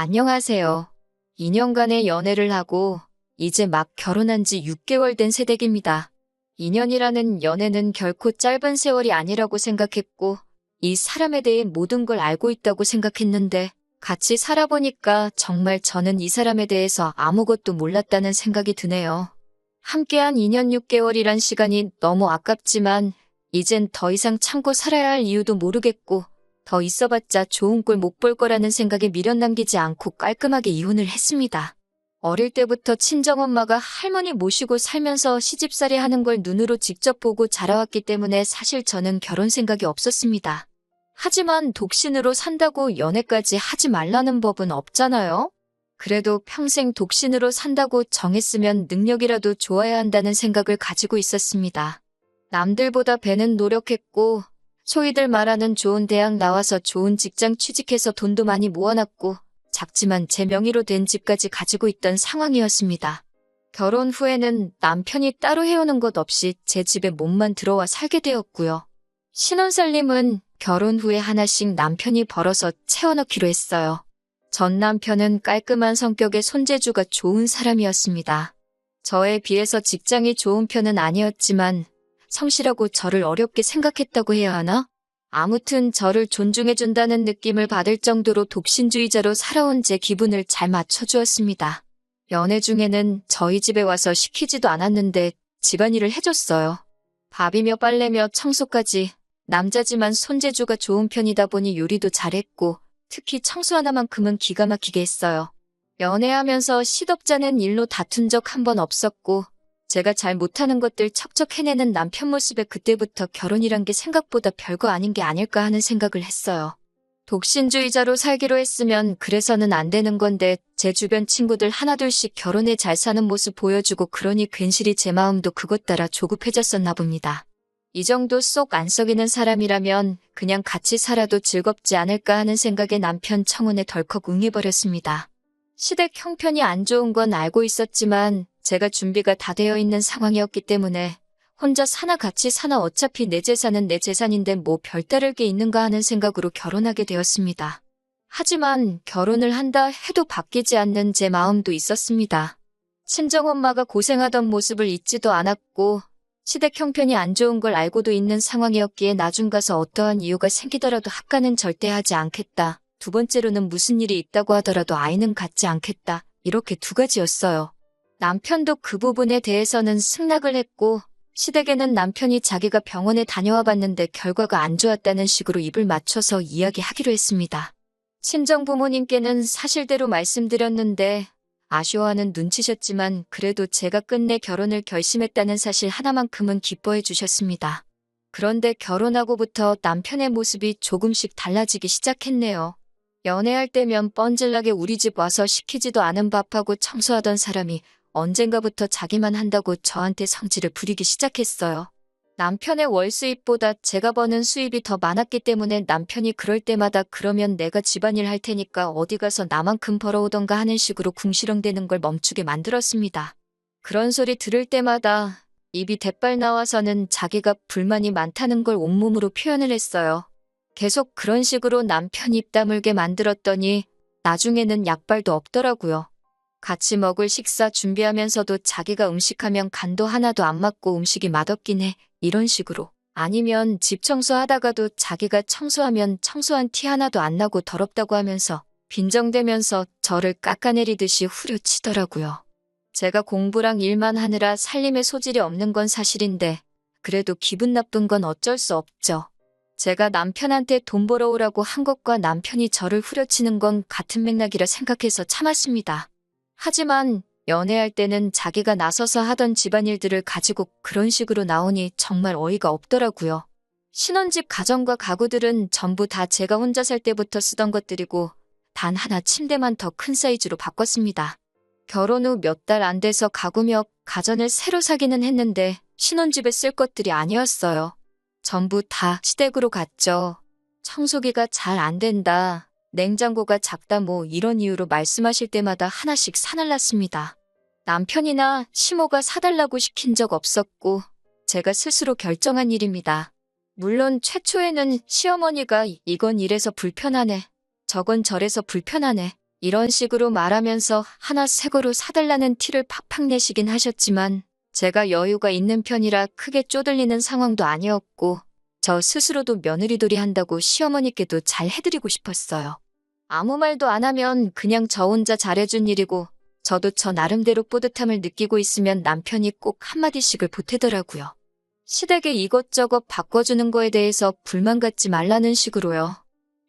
안녕하세요. 2년간의 연애를 하고 이제 막 결혼한 지 6개월 된 새댁입니다. 2년이라는 연애는 결코 짧은 세월이 아니라고 생각했고 이 사람에 대해 모든 걸 알고 있다고 생각했는데 같이 살아보니까 정말 저는 이 사람에 대해서 아무것도 몰랐다는 생각이 드네요. 함께한 2년 6개월이란 시간이 너무 아깝지만 이젠 더 이상 참고 살아야 할 이유도 모르겠고 더 있어봤자 좋은 꼴 못 볼 거라는 생각에 미련 남기지 않고 깔끔하게 이혼을 했습니다. 어릴 때부터 친정엄마가 할머니 모시고 살면서 시집살이 하는 걸 눈으로 직접 보고 자라왔기 때문에 사실 저는 결혼 생각이 없었습니다. 하지만 독신으로 산다고 연애까지 하지 말라는 법은 없잖아요? 그래도 평생 독신으로 산다고 정했으면 능력이라도 좋아야 한다는 생각을 가지고 있었습니다. 남들보다 배는 노력했고 소위들 말하는 좋은 대학 나와서 좋은 직장 취직해서 돈도 많이 모아놨고 작지만 제 명의로 된 집까지 가지고 있던 상황이었습니다. 결혼 후에는 남편이 따로 해오는 것 없이 제 집에 몸만 들어와 살게 되었고요. 신혼살림은 결혼 후에 하나씩 남편이 벌어서 채워넣기로 했어요. 전 남편은 깔끔한 성격의 손재주가 좋은 사람이었습니다. 저에 비해서 직장이 좋은 편은 아니었지만 성실하고 저를 어렵게 생각했다고 해야 하나? 아무튼 저를 존중해준다는 느낌을 받을 정도로 독신주의자로 살아온 제 기분을 잘 맞춰주었습니다. 연애 중에는 저희 집에 와서 시키지도 않았는데 집안일을 해줬어요. 밥이며 빨래며 청소까지. 남자지만 손재주가 좋은 편이다 보니 요리도 잘했고 특히 청소 하나만큼은 기가 막히게 했어요. 연애하면서 시덥잖은 일로 다툰 적 한 번 없었고 제가 잘 못하는 것들 척척 해내는 남편 모습에 그때부터 결혼이란 게 생각보다 별거 아닌 게 아닐까 하는 생각을 했어요. 독신주의자로 살기로 했으면 그래서는 안 되는 건데 제 주변 친구들 하나둘씩 결혼해 잘 사는 모습 보여주고 그러니 괜시리 제 마음도 그것 따라 조급해졌었나 봅니다. 이 정도 쏙 안 썩이는 사람이라면 그냥 같이 살아도 즐겁지 않을까 하는 생각에 남편 청혼에 덜컥 응해버렸습니다. 시댁 형편이 안 좋은 건 알고 있었지만 제가 준비가 다 되어 있는 상황이었기 때문에 혼자 사나 같이 사나 어차피 내 재산은 내 재산인데 뭐 별다를 게 있는가 하는 생각으로 결혼하게 되었습니다. 하지만 결혼을 한다 해도 바뀌지 않는 제 마음도 있었습니다. 친정엄마가 고생하던 모습을 잊지도 않았고 시댁 형편이 안 좋은 걸 알고도 있는 상황이었기에 나중 가서 어떠한 이유가 생기더라도 합가는 절대 하지 않겠다. 두 번째로는 무슨 일이 있다고 하더라도 아이는 갖지 않겠다. 이렇게 두 가지였어요. 남편도 그 부분에 대해서는 승낙을 했고 시댁에는 남편이 자기가 병원에 다녀와 봤는데 결과가 안 좋았다는 식으로 입을 맞춰서 이야기하기로 했습니다. 친정 부모님께는 사실대로 말씀드렸는데 아쉬워하는 눈치셨지만 그래도 제가 끝내 결혼을 결심했다는 사실 하나만큼은 기뻐해 주셨습니다. 그런데 결혼하고부터 남편의 모습이 조금씩 달라지기 시작했네요. 연애할 때면 뻔질나게 우리 집 와서 시키지도 않은 밥하고 청소하던 사람이 언젠가부터 자기만 한다고 저한테 성질을 부리기 시작했어요. 남편의 월 수입보다 제가 버는 수입이 더 많았기 때문에 남편이 그럴 때마다 그러면 내가 집안일 할 테니까 어디 가서 나만큼 벌어오던가 하는 식으로 궁시렁대는 걸 멈추게 만들었습니다. 그런 소리 들을 때마다 입이 대빨 나와서는 자기가 불만이 많다는 걸 온몸으로 표현을 했어요. 계속 그런 식으로 남편 입 다물게 만들었더니 나중에는 약발도 없더라고요. 같이 먹을 식사 준비하면서도 자기가 음식하면 간도 하나도 안 맞고 음식이 맛없긴 해. 이런 식으로. 아니면 집 청소하다가도 자기가 청소하면 청소한 티 하나도 안 나고 더럽다고 하면서 빈정대면서 저를 깎아내리듯이 후려치더라고요. 제가 공부랑 일만 하느라 살림에 소질이 없는 건 사실인데 그래도 기분 나쁜 건 어쩔 수 없죠. 제가 남편한테 돈 벌어오라고 한 것과 남편이 저를 후려치는 건 같은 맥락이라 생각해서 참았습니다. 하지만 연애할 때는 자기가 나서서 하던 집안일들을 가지고 그런 식으로 나오니 정말 어이가 없더라고요. 신혼집 가전과 가구들은 전부 다 제가 혼자 살 때부터 쓰던 것들이고 단 하나 침대만 더 큰 사이즈로 바꿨습니다. 결혼 후 몇 달 안 돼서 가구며 가전을 새로 사기는 했는데 신혼집에 쓸 것들이 아니었어요. 전부 다 시댁으로 갔죠. 청소기가 잘 안 된다. 냉장고가 작다 뭐 이런 이유로 말씀하실 때마다 하나씩 사날랐습니다. 남편이나 시모가 사달라고 시킨 적 없었고 제가 스스로 결정한 일입니다. 물론 최초에는 시어머니가 이건 이래서 불편하네. 저건 저래서 불편하네. 이런 식으로 말하면서 하나 새 거로 사달라는 티를 팍팍 내시긴 하셨지만 제가 여유가 있는 편이라 크게 쪼들리는 상황도 아니었고 저 스스로도 며느리돌이 한다고 시어머니께도 잘 해드리고 싶었어요. 아무 말도 안 하면 그냥 저 혼자 잘해준 일이고 저도 저 나름대로 뿌듯함을 느끼고 있으면 남편이 꼭 한마디씩을 보태더라고요. 시댁에 이것저것 바꿔주는 거에 대해서 불만 갖지 말라는 식으로요.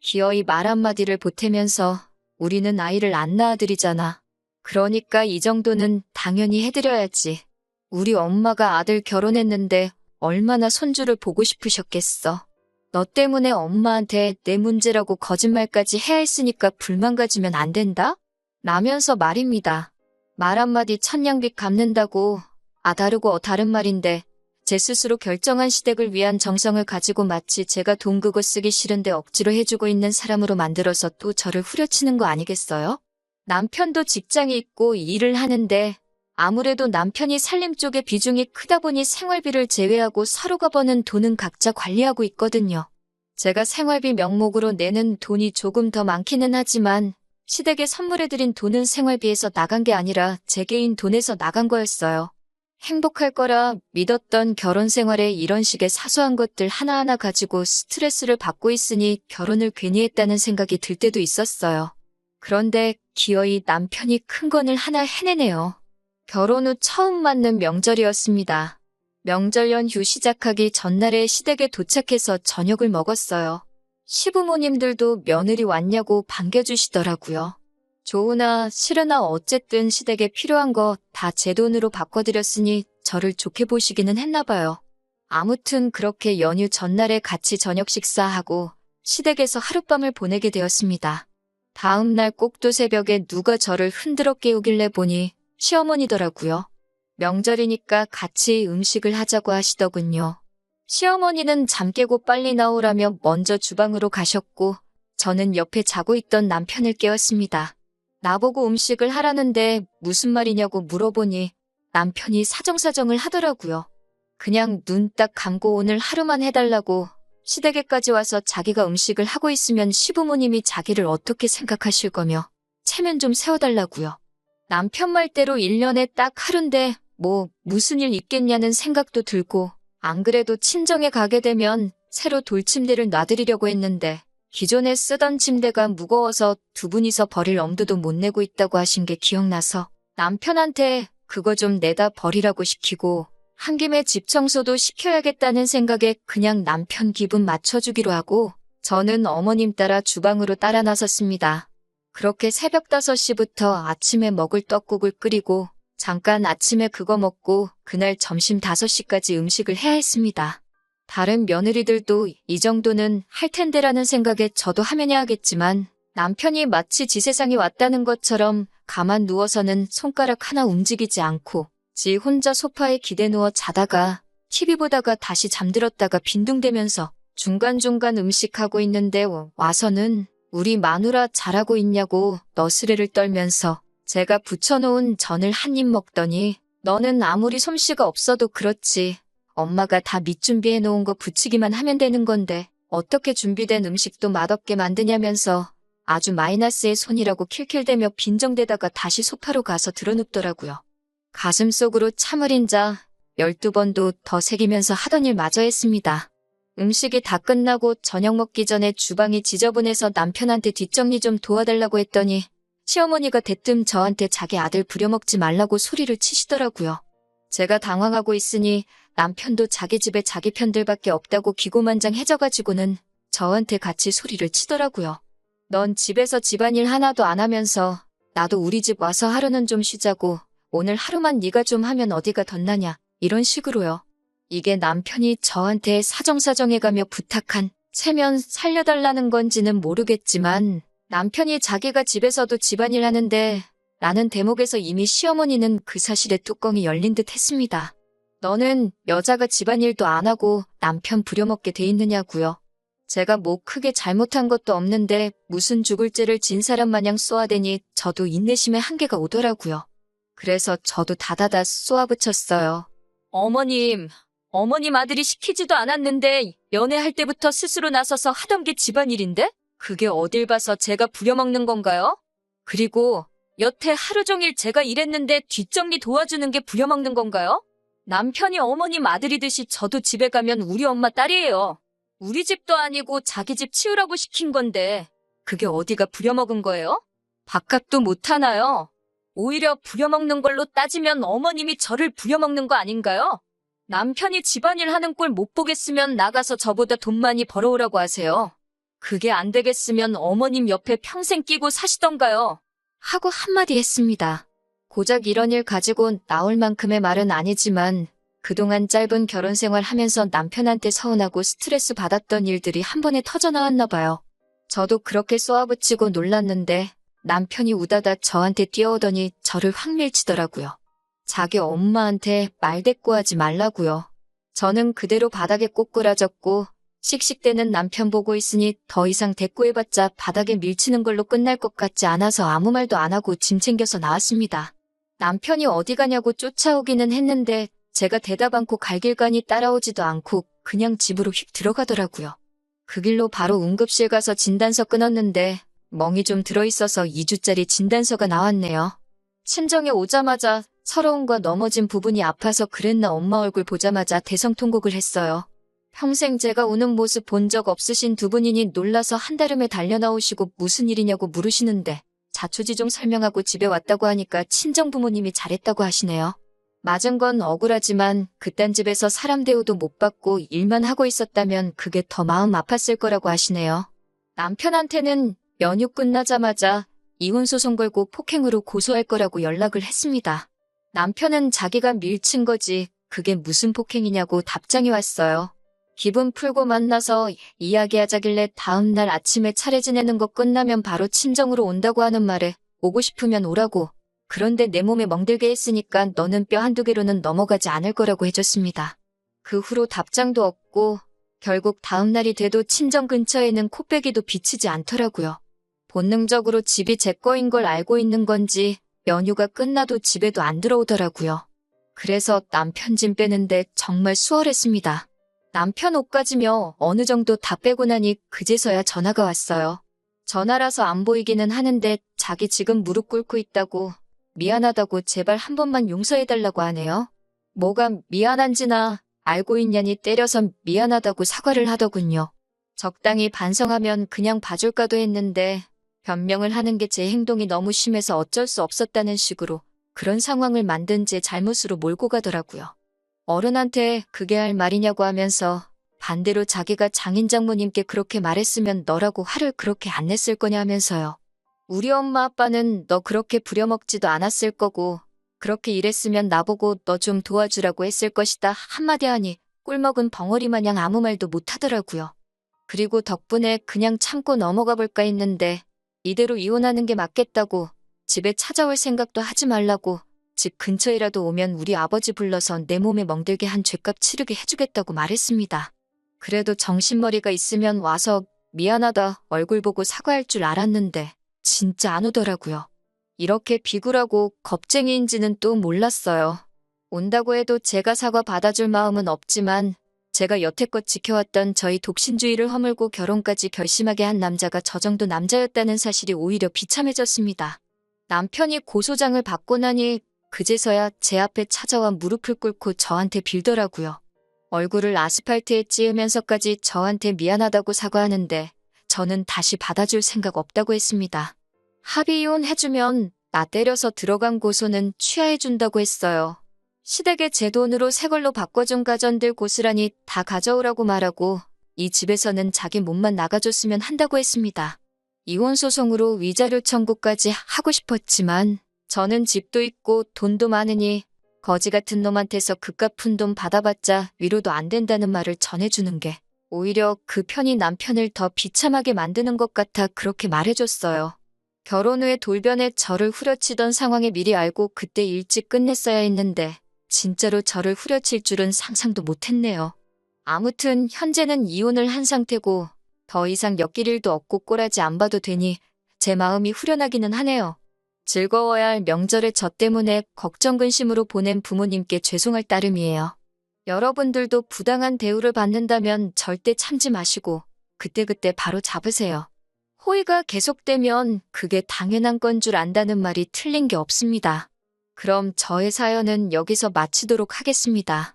기어이 말 한마디를 보태면서 우리는 아이를 안 낳아드리잖아. 그러니까 이 정도는 당연히 해드려야지. 우리 엄마가 아들 결혼했는데 얼마나 손주를 보고 싶으셨겠어. 너 때문에 엄마한테 내 문제라고 거짓말까지 해야 했으니까 불만 가지면 안 된다? 라면서 말입니다. 말 한마디 천냥빚 갚는다고 다르고 다른 말인데 제 스스로 결정한 시댁을 위한 정성을 가지고 마치 제가 돈 그거 쓰기 싫은데 억지로 해주고 있는 사람으로 만들어서 또 저를 후려치는 거 아니겠어요? 남편도 직장이 있고 일을 하는데 아무래도 남편이 살림 쪽에 비중이 크다 보니 생활비를 제외하고 서로가 버는 돈은 각자 관리하고 있거든요. 제가 생활비 명목으로 내는 돈이 조금 더 많기는 하지만 시댁에 선물해드린 돈은 생활비에서 나간 게 아니라 제 개인 돈에서 나간 거였어요. 행복할 거라 믿었던 결혼 생활에 이런 식의 사소한 것들 하나하나 가지고 스트레스를 받고 있으니 결혼을 괜히 했다는 생각이 들 때도 있었어요. 그런데 기어이 남편이 큰 건을 하나 해내네요. 결혼 후 처음 맞는 명절이었습니다. 명절 연휴 시작하기 전날에 시댁에 도착해서 저녁을 먹었어요. 시부모님들도 며느리 왔냐고 반겨주시더라고요. 좋으나 싫으나 어쨌든 시댁에 필요한 거 다 제 돈으로 바꿔드렸으니 저를 좋게 보시기는 했나 봐요. 아무튼 그렇게 연휴 전날에 같이 저녁 식사하고 시댁에서 하룻밤을 보내게 되었습니다. 다음 날 꼭두 새벽에 누가 저를 흔들어 깨우길래 보니 시어머니더라고요. 명절이니까 같이 음식을 하자고 하시더군요. 시어머니는 잠 깨고 빨리 나오라며 먼저 주방으로 가셨고 저는 옆에 자고 있던 남편을 깨웠습니다. 나보고 음식을 하라는데 무슨 말이냐고 물어보니 남편이 사정사정을 하더라고요. 그냥 눈 딱 감고 오늘 하루만 해달라고 시댁에까지 와서 자기가 음식을 하고 있으면 시부모님이 자기를 어떻게 생각하실 거며 체면 좀 세워달라고요. 남편 말대로 1년에 딱 하루인데 무슨 일 있겠냐는 생각도 들고 안 그래도 친정에 가게 되면 새로 돌침대를 놔드리려고 했는데 기존에 쓰던 침대가 무거워서 두 분이서 버릴 엄두도 못 내고 있다고 하신 게 기억나서 남편한테 그거 좀 내다 버리라고 시키고 한 김에 집 청소도 시켜야겠다는 생각에 그냥 남편 기분 맞춰주기로 하고 저는 어머님 따라 주방으로 따라 나섰습니다. 그렇게 새벽 5시부터 아침에 먹을 떡국을 끓이고 잠깐 아침에 그거 먹고 그날 점심 5시까지 음식을 해야 했습니다. 다른 며느리들도 이 정도는 할 텐데라는 생각에 저도 하면 해야겠지만 남편이 마치 지 세상에 왔다는 것처럼 가만 누워서는 손가락 하나 움직이지 않고 지 혼자 소파에 기대 누워 자다가 TV 보다가 다시 잠들었다가 빈둥대면서 중간중간 음식하고 있는데 와서는 우리 마누라 잘하고 있냐고 너스레를 떨면서 제가 부쳐놓은 전을 한 입 먹더니 너는 아무리 솜씨가 없어도 그렇지. 엄마가 다 밑준비해 놓은 거 부치기만 하면 되는 건데 어떻게 준비된 음식도 맛없게 만드냐면서 아주 마이너스의 손이라고 킬킬대며 빈정대다가 다시 소파로 가서 드러눕더라고요. 가슴속으로 참을 인자 12번도 더 새기면서 하던 일 마저 했습니다. 음식이 다 끝나고 저녁 먹기 전에 주방이 지저분해서 남편한테 뒷정리 좀 도와달라고 했더니 시어머니가 대뜸 저한테 자기 아들 부려먹지 말라고 소리를 치시더라고요. 제가 당황하고 있으니 남편도 자기 집에 자기 편들밖에 없다고 기고만장해져가지고는 저한테 같이 소리를 치더라고요. 넌 집에서 집안일 하나도 안 하면서 나도 우리 집 와서 하루는 좀 쉬자고 오늘 하루만 네가 좀 하면 어디가 덧나냐 이런 식으로요. 이게 남편이 저한테 사정사정해가며 부탁한 체면 살려달라는 건지는 모르겠지만 남편이 자기가 집에서도 집안일 하는데 라는 대목에서 이미 시어머니는 그 사실에 뚜껑이 열린 듯 했습니다. 너는 여자가 집안일도 안 하고 남편 부려먹게 돼 있느냐고요. 제가 크게 잘못한 것도 없는데 무슨 죽을 죄를 진 사람 마냥 쏘아대니 저도 인내심에 한계가 오더라고요. 그래서 저도 다다다 쏘아붙였어요. 어머님 아들이 시키지도 않았는데 연애할 때부터 스스로 나서서 하던 게 집안일인데? 그게 어딜 봐서 제가 부려먹는 건가요? 그리고 여태 하루 종일 제가 일했는데 뒷정리 도와주는 게 부려먹는 건가요? 남편이 어머님 아들이듯이 저도 집에 가면 우리 엄마 딸이에요. 우리 집도 아니고 자기 집 치우라고 시킨 건데 그게 어디가 부려먹은 거예요? 밥값도 못하나요? 오히려 부려먹는 걸로 따지면 어머님이 저를 부려먹는 거 아닌가요? 남편이 집안일 하는 꼴 못 보겠으면 나가서 저보다 돈 많이 벌어오라고 하세요. 그게 안 되겠으면 어머님 옆에 평생 끼고 사시던가요. 하고 한마디 했습니다. 고작 이런 일 가지고 나올 만큼의 말은 아니지만 그동안 짧은 결혼 생활 하면서 남편한테 서운하고 스트레스 받았던 일들이 한 번에 터져나왔나 봐요. 저도 그렇게 쏘아붙이고 놀랐는데 남편이 우다다 저한테 뛰어오더니 저를 확 밀치더라고요. 자기 엄마한테 말대꾸하지 말라고요. 저는 그대로 바닥에 꼬꾸라졌고 씩씩대는 남편 보고 있으니 더 이상 대꾸해봤자 바닥에 밀치는 걸로 끝날 것 같지 않아서 아무 말도 안 하고 짐 챙겨서 나왔습니다. 남편이 어디 가냐고 쫓아오기는 했는데 제가 대답 않고 갈 길 가니 따라오지도 않고 그냥 집으로 휙 들어가더라고요. 그 길로 바로 응급실 가서 진단서 끊었는데 멍이 좀 들어있어서 2주짜리 진단서가 나왔네요. 친정에 오자마자 서러움과 넘어진 부분이 아파서 그랬나 엄마 얼굴 보자마자 대성통곡을 했어요. 평생 제가 우는 모습 본 적 없으신 두 분이니 놀라서 한달음에 달려나오시고 무슨 일이냐고 물으시는데 자초지종 설명하고 집에 왔다고 하니까 친정부모님이 잘했다고 하시네요. 맞은 건 억울하지만 그딴 집에서 사람 대우도 못 받고 일만 하고 있었다면 그게 더 마음 아팠을 거라고 하시네요. 남편한테는 연휴 끝나자마자 이혼소송 걸고 폭행으로 고소할 거라고 연락을 했습니다. 남편은 자기가 밀친 거지 그게 무슨 폭행이냐고 답장이 왔어요. 기분 풀고 만나서 이야기하자길래 다음날 아침에 차례 지내는 거 끝나면 바로 친정으로 온다고 하는 말에 오고 싶으면 오라고. 그런데 내 몸에 멍들게 했으니까 너는 뼈 한두 개로는 넘어가지 않을 거라고 해줬습니다. 그 후로 답장도 없고 결국 다음날이 돼도 친정 근처에는 코빼기도 비치지 않더라고요. 본능적으로 집이 제 거인 걸 알고 있는 건지 연휴가 끝나도 집에도 안 들어오더라고요. 그래서 남편 짐 빼는데 정말 수월했습니다. 남편 옷가지며 어느 정도 다 빼고 나니 그제서야 전화가 왔어요. 전화라서 안 보이기는 하는데 자기 지금 무릎 꿇고 있다고 미안하다고 제발 한 번만 용서해달라고 하네요. 뭐가 미안한지나 알고 있냐니 때려서 미안하다고 사과를 하더군요. 적당히 반성하면 그냥 봐줄까도 했는데 변명을 하는 게 제 행동이 너무 심해서 어쩔 수 없었다는 식으로 그런 상황을 만든 제 잘못으로 몰고 가더라고요. 어른한테 그게 할 말이냐고 하면서 반대로 자기가 장인 장모님께 그렇게 말했으면 너라고 화를 그렇게 안 냈을 거냐 하면서요. 우리 엄마 아빠는 너 그렇게 부려먹지도 않았을 거고 그렇게 일했으면 나보고 너 좀 도와주라고 했을 것이다 한마디 하니 꿀먹은 벙어리 마냥 아무 말도 못하더라고요. 그리고 덕분에 그냥 참고 넘어가 볼까 했는데 이대로 이혼하는 게 맞겠다고 집에 찾아올 생각도 하지 말라고 집 근처에라도 오면 우리 아버지 불러서 내 몸에 멍들게 한 죗값 치르게 해주겠다고 말했습니다. 그래도 정신머리가 있으면 와서 미안하다 얼굴 보고 사과할 줄 알았는데 진짜 안 오더라고요. 이렇게 비굴하고 겁쟁이인지는 또 몰랐어요. 온다고 해도 제가 사과 받아줄 마음은 없지만 제가 여태껏 지켜왔던 저희 독신주의를 허물고 결혼까지 결심하게 한 남자가 저 정도 남자였다는 사실이 오히려 비참해졌습니다. 남편이 고소장을 받고 나니 그제서야 제 앞에 찾아와 무릎을 꿇고 저한테 빌더라고요. 얼굴을 아스팔트에 찌으면서까지 저한테 미안하다고 사과하는데 저는 다시 받아줄 생각 없다고 했습니다. 합의 이혼 해주면 나 때려서 들어간 고소는 취하해준다고 했어요. 시댁에 제 돈으로 새 걸로 바꿔준 가전들 고스란히 다 가져오라고 말하고 이 집에서는 자기 몸만 나가줬으면 한다고 했습니다. 이혼 소송으로 위자료 청구까지 하고 싶었지만 저는 집도 있고 돈도 많으니 거지 같은 놈한테서 그깟 푼 돈 받아봤자 위로도 안 된다는 말을 전해주는 게 오히려 그 편이 남편을 더 비참하게 만드는 것 같아 그렇게 말해줬어요. 결혼 후에 돌변에 저를 후려치던 상황에 미리 알고 그때 일찍 끝냈어야 했는데 진짜로 저를 후려칠 줄은 상상도 못했네요. 아무튼 현재는 이혼을 한 상태고 더 이상 엮일 일도 없고 꼬라지 안 봐도 되니 제 마음이 후련하기는 하네요. 즐거워야 할 명절에 저 때문에 걱정 근심으로 보낸 부모님께 죄송할 따름이에요. 여러분들도 부당한 대우를 받는다면 절대 참지 마시고 그때그때 바로 잡으세요. 호의가 계속되면 그게 당연한 건 줄 안다는 말이 틀린 게 없습니다. 그럼 저의 사연은 여기서 마치도록 하겠습니다.